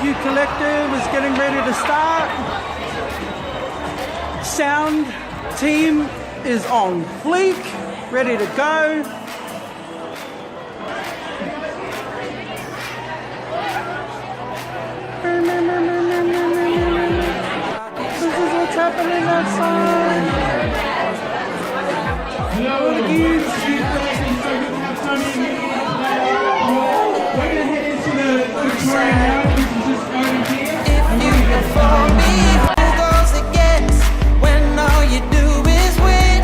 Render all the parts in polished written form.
Youth Collective is getting ready to start. Sound team is on fleek, ready to go. This is what's happening outside. Hello, again. We're going to head into the Victoria now, which is just over here. If you before me, who goes against when all you do is win?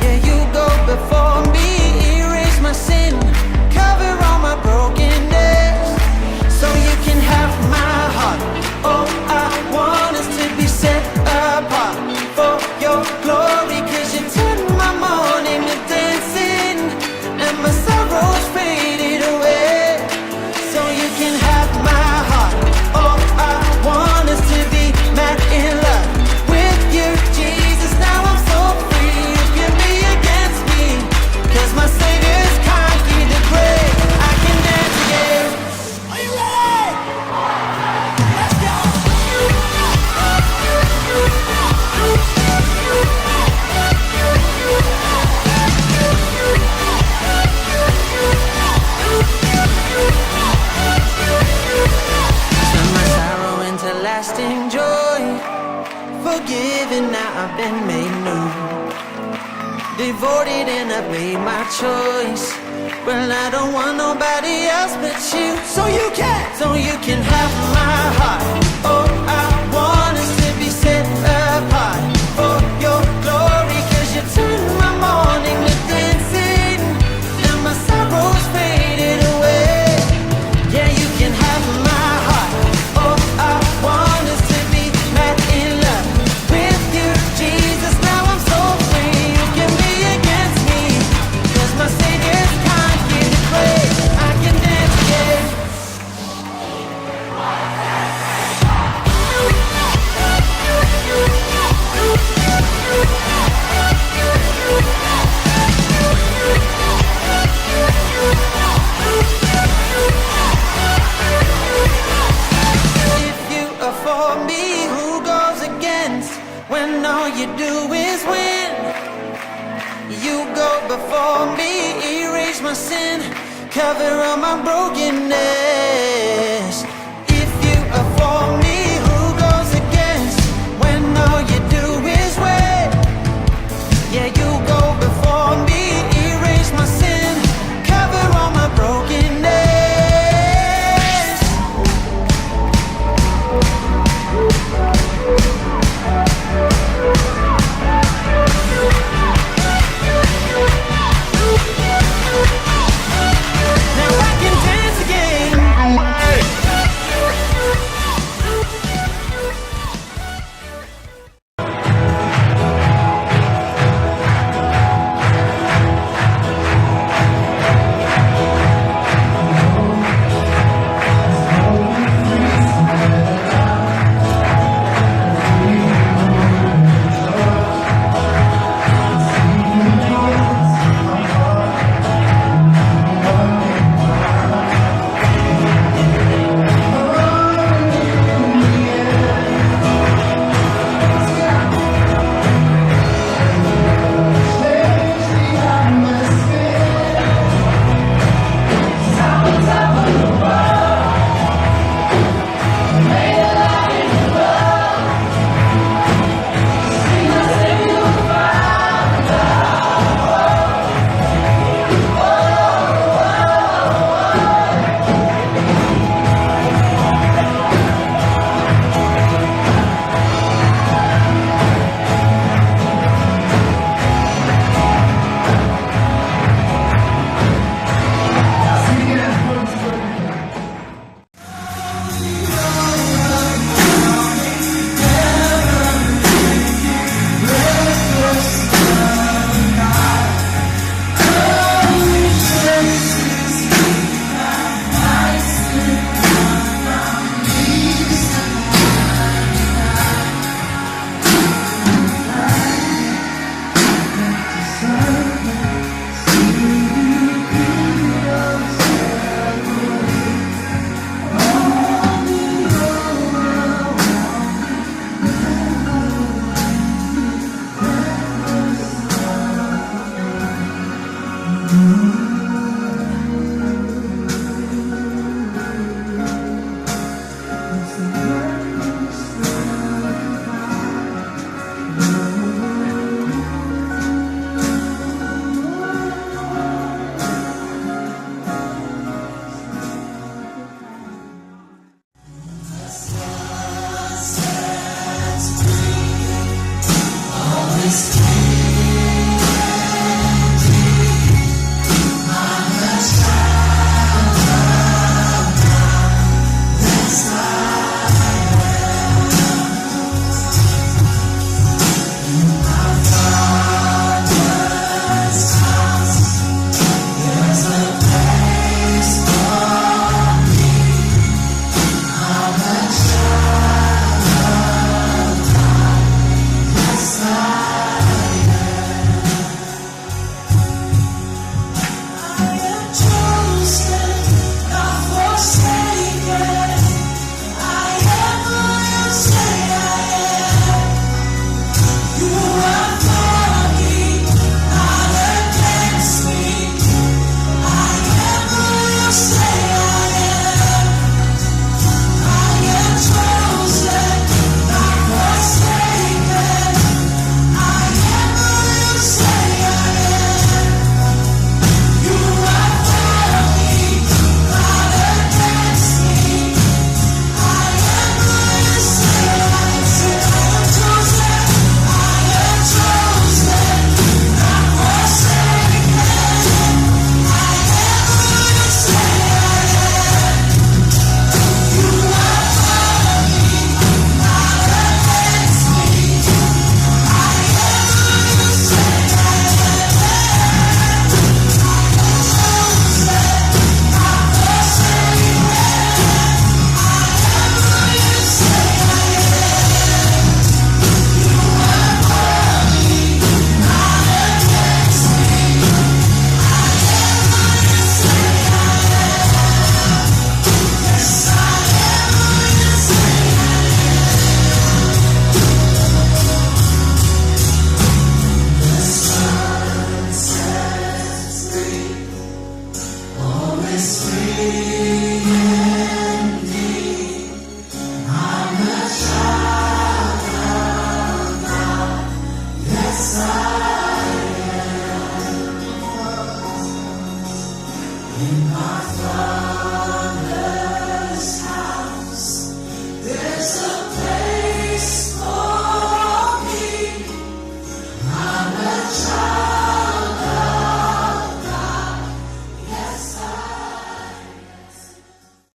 Yeah, you go before me, erase my sin, cover all my brokenness, so you can have my heart. All I want is to be set apart for your glory, 'cause you turn my mourning to dancing, and my sorrows faded away, so you can have my heart. All I want is to be mad in love with you, Jesus. Now I'm so free, you can be against me, 'cause my Savior's conquered the grave. I can dance again. Are you ready? Let's go! Turn my sorrow into lasting joy. Forgiven, now I've been made new. Devoted and I've made my choice. Well, I don't want nobody else but you. So you can have my heart. All I want is to be set apart for your glory, 'cause you turn my mourning to dancing, and my sorrows faded away. Yeah, you can have my heart. All I want is to be mad in love with you, Jesus. Now I'm so free, you can be against me, 'cause my Savior's conquered the grave. I can dance again. If you are for me, who goes against when all you do is win? You go before me, erase my sin, cover all my brokenness.